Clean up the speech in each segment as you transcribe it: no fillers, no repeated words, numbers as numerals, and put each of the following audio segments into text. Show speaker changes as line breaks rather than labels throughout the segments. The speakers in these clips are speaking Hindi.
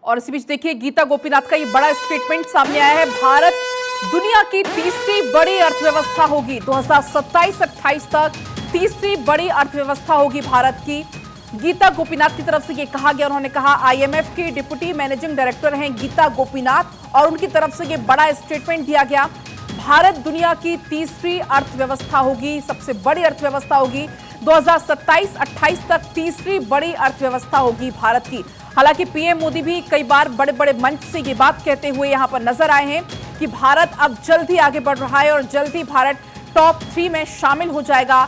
और इसी बीच देखिए गीता गोपीनाथ का ये बड़ा स्टेटमेंट सामने आया है। भारत दुनिया की तीसरी बड़ी अर्थव्यवस्था होगी 2027-28 तक। तीसरी बड़ी अर्थव्यवस्था होगी भारत की। गीता गोपीनाथ की तरफ से ये कहा गया। उन्होंने कहा आईएमएफ की डिप्टी मैनेजिंग डायरेक्टर हैं गीता गोपीनाथ और उनकी तरफ से ये बड़ा स्टेटमेंट दिया गया। भारत दुनिया की तीसरी अर्थव्यवस्था होगी, सबसे बड़ी अर्थव्यवस्था होगी 2027-28 तक। तीसरी बड़ी अर्थव्यवस्था होगी भारत की। हालांकि पीएम मोदी भी कई बार बड़े बड़े मंच से ये बात कहते हुए यहां पर नजर आए हैं कि भारत अब जल्द ही आगे बढ़ रहा है और जल्द ही भारत टॉप 3 में शामिल हो जाएगा।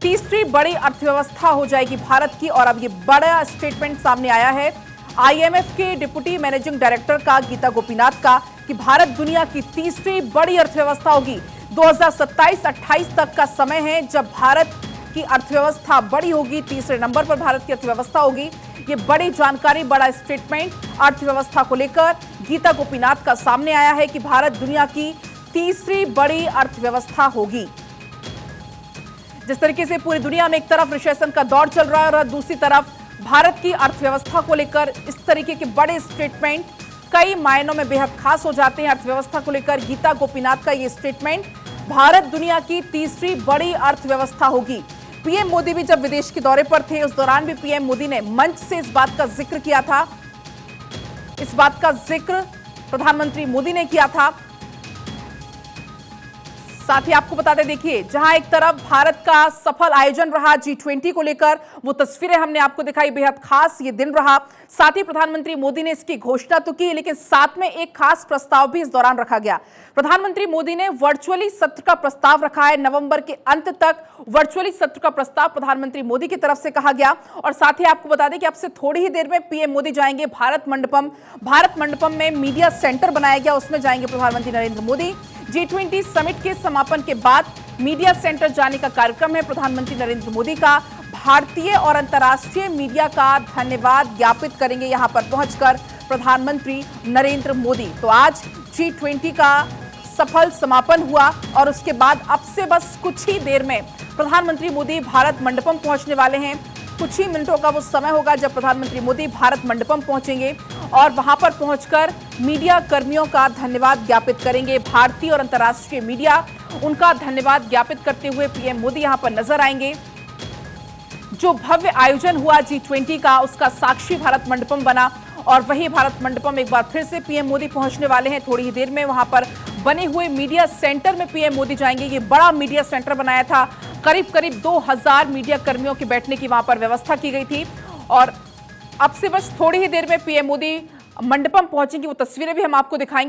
तीसरी बड़ी अर्थव्यवस्था हो जाएगी भारत की। और अब ये बड़ा स्टेटमेंट सामने आया है आईएमएफ के डिप्टी मैनेजिंग डायरेक्टर का, गीता गोपीनाथ का, कि भारत दुनिया की तीसरी बड़ी अर्थव्यवस्था होगी। 2027-28 तक का समय है जब भारत की अर्थव्यवस्था बड़ी होगी। तीसरे नंबर पर भारत की अर्थव्यवस्था होगी। ये बड़ी जानकारी, बड़ा स्टेटमेंट अर्थव्यवस्था को लेकर गीता गोपीनाथ का सामने आया है कि भारत दुनिया की तीसरी बड़ी अर्थव्यवस्था होगी। जिस तरीके से पूरी दुनिया में एक तरफ रिसेशन का दौर चल रहा है और दूसरी तरफ भारत की अर्थव्यवस्था को लेकर इस तरीके के बड़े स्टेटमेंट कई मायनों में बेहद खास हो जाते हैं। अर्थव्यवस्था को लेकर गीता गोपीनाथ का ये स्टेटमेंट, भारत दुनिया की तीसरी बड़ी अर्थव्यवस्था होगी। पीएम मोदी भी जब विदेश के दौरे पर थे, उस दौरान भी पीएम मोदी ने मंच से इस बात का जिक्र किया था। इस बात का जिक्र प्रधानमंत्री मोदी ने किया था। साथ ही आपको बता दें, देखिए जहां एक तरफ भारत का सफल आयोजन रहा G20 को लेकर, वो तस्वीरें हमने आपको दिखाई, बेहद खास ये दिन रहा। साथ ही प्रधानमंत्री मोदी ने इसकी घोषणा तो की, लेकिन साथ में एक खास प्रस्ताव भी इस दौरान रखा गया। प्रधानमंत्री मोदी ने वर्चुअली सत्र का प्रस्ताव रखा है। नवंबर के अंत तक वर्चुअली सत्र का प्रस्ताव प्रधानमंत्री मोदी की तरफ से कहा गया। और साथ ही आपको बता दें कि अब से थोड़ी ही देर में पीएम मोदी जाएंगे भारत मंडपम। भारत मंडपम में मीडिया सेंटर बनाया गया, उसमें जाएंगे प्रधानमंत्री नरेंद्र मोदी। G20 समिट के समापन के बाद मीडिया सेंटर जाने का कार्यक्रम है प्रधानमंत्री नरेंद्र मोदी का। भारतीय और अंतर्राष्ट्रीय मीडिया का धन्यवाद ज्ञापित करेंगे यहां पर पहुंचकर प्रधानमंत्री नरेंद्र मोदी। तो आज G20 का सफल समापन हुआ और उसके बाद अब से बस कुछ ही देर में प्रधानमंत्री मोदी भारत मंडपम पहुंचने वाले हैं। कुछ ही मिनटों का वो समय होगा जब प्रधानमंत्री मोदी भारत मंडपम पहुंचेंगे और वहां पर पहुंचकर मीडिया कर्मियों का धन्यवाद ज्ञापित करेंगे। भारतीय और अंतर्राष्ट्रीय मीडिया, उनका धन्यवाद ज्ञापित करते हुए पीएम मोदी यहां पर नजर आएंगे। जो भव्य आयोजन हुआ G20 का, उसका साक्षी भारत मंडपम बना और वही भारत मंडपम एक बार फिर से पीएम मोदी पहुंचने वाले हैं। थोड़ी ही देर में वहां पर बने हुए मीडिया सेंटर में पीएम मोदी जाएंगे। ये बड़ा मीडिया सेंटर बनाया था, करीब करीब 2000 मीडिया कर्मियों के बैठने की वहां पर व्यवस्था की गई थी। और अब से बस थोड़ी ही देर में पीएम मोदी मंडपम पहुंचेंगे। वो तस्वीरें भी हम आपको दिखाएंगे।